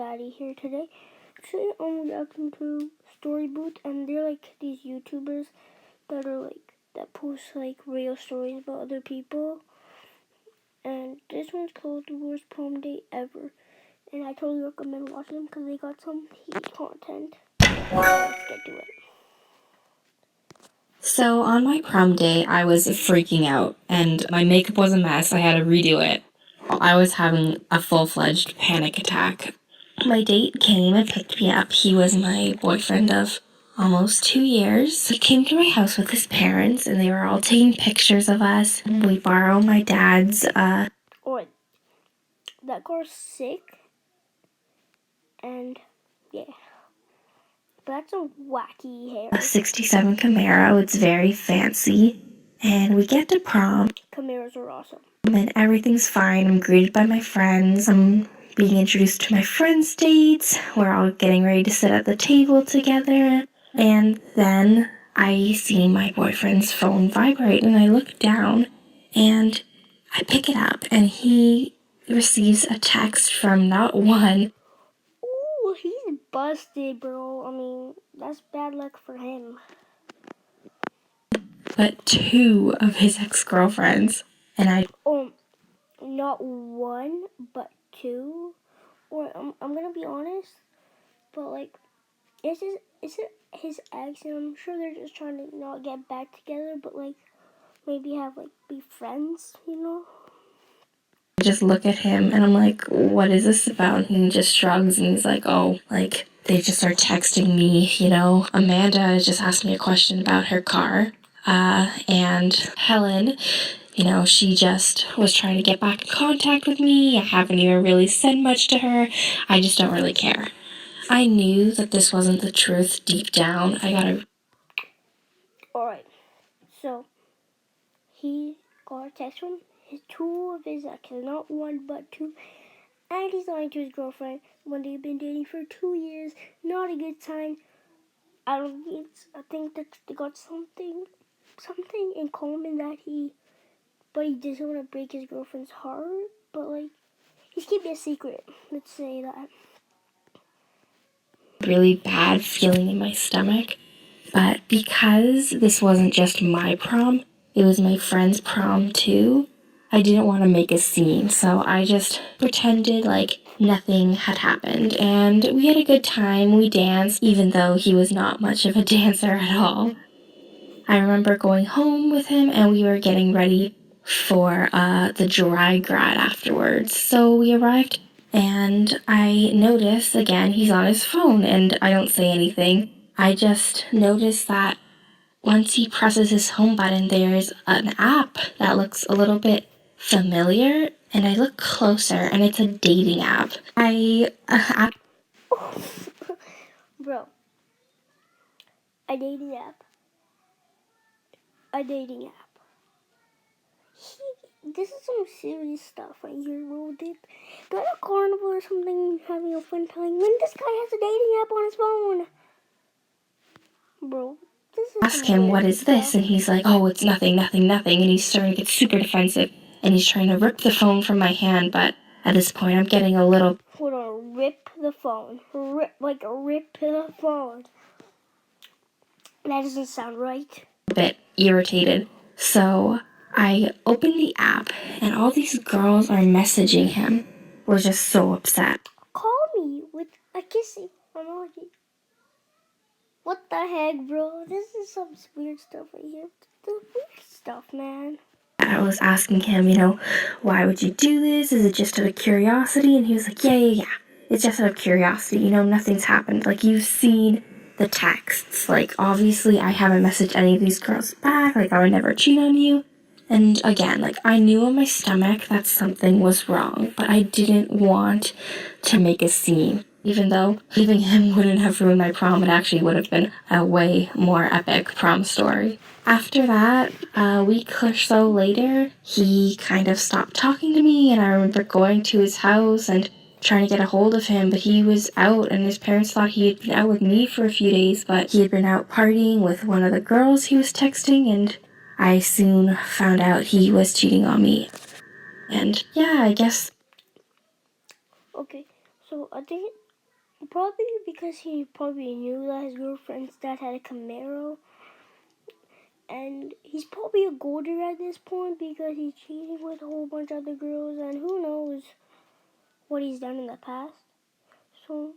Daddy here today. Today I'm reacting to Story Booth, and they're like these YouTubers that post like real stories about other people. And this one's called The Worst Prom Date Ever. And I totally recommend watching them because they got some heat content. Let's get to it. So on my prom day, I was freaking out, and my makeup was a mess. I had to redo it. I was having a full-fledged panic attack. My date came and picked me up. He was my boyfriend of almost 2 years. He came to my house with his parents, and they were all taking pictures of us. We borrowed my dad's, that car's sick. And, yeah. But that's a wacky hair. A 67 Camaro. It's very fancy. And we get to prom. Camaros are awesome. And everything's fine. I'm greeted by my friends. I'm being introduced to my friends' dates. We're all getting ready to sit at the table together. And then I see my boyfriend's phone vibrate, and I look down, and I pick it up, and he receives a text from not one. Ooh, he's busted, bro. I mean, that's bad luck for him. But 2 of his ex-girlfriends. And I... Not one, but 2. Or, I'm gonna be honest, but, like, is it his ex? And I'm sure they're just trying to not get back together, but, like, maybe be friends, you know? I just look at him, and I'm like, what is this about? And he just shrugs, and he's like, oh, like, they just are texting me, you know? Amanda just asked me a question about her car. And Helen, you know, she just was trying to get back in contact with me. I haven't even really said much to her. I just don't really care. I knew that this wasn't the truth deep down. Alright, so he got a text from 2 of his exes, not 1 but 2, and he's lying to his girlfriend when they've been dating for 2 years. Not a good sign. I think that they got something in common but he doesn't want to break his girlfriend's heart, but like he's keeping a secret. Let's say that. Really bad feeling in my stomach. But because this wasn't just my prom, it was my friend's prom too, I didn't want to make a scene, so I just pretended like nothing had happened. And we had a good time, we danced, even though he was not much of a dancer at all. I remember going home with him, and we were getting ready for the dry grad afterwards. So we arrived, and I notice again he's on his phone, and I don't say anything. I just noticed that once he presses his home button, there's an app that looks a little bit familiar, and I look closer, and it's a dating app. Bro, a dating app. This is some serious stuff right here, bro. They're at a carnival or something, having a fun time. When this guy has a dating app on his phone, bro. Ask him, what is this? And he's like, oh, it's nothing. And he's starting to get super defensive. And he's trying to rip the phone from my hand. But at this point, I'm getting a little... Hold on, rip the phone. Rip the phone. That doesn't sound right. A bit irritated. So I open the app, and all these girls are messaging him. We're just so upset. Call me with a kissing emoji. What the heck, bro? This is some weird stuff right here. The weird stuff, man. I was asking him, you know, why would you do this? Is it just out of curiosity? And he was like, yeah. It's just out of curiosity. You know, nothing's happened. Like, you've seen the texts. Like, obviously, I haven't messaged any of these girls back. Like, I would never cheat on you. And again, like, I knew in my stomach that something was wrong, but I didn't want to make a scene. Even though leaving him wouldn't have ruined my prom, it actually would have been a way more epic prom story. After that, a week or so later, he kind of stopped talking to me, and I remember going to his house and trying to get a hold of him, but he was out, and his parents thought he had been out with me for a few days, but he had been out partying with one of the girls he was texting, and I soon found out he was cheating on me. And yeah, I guess... Okay, so I think Probably because he probably knew that his girlfriend's dad had a Camaro. And he's probably a gold digger at this point because he's cheating with a whole bunch of other girls. And who knows what he's done in the past. So,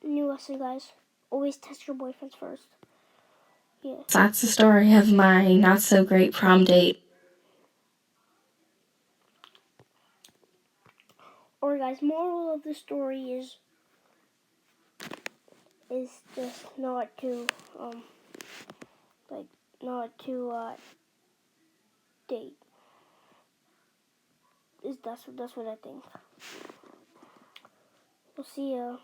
new lesson, guys. Always test your boyfriends first. Yeah. So that's the story of my not so great prom date. Or guys, moral of the story is just not to date. That's what I think. We'll see ya.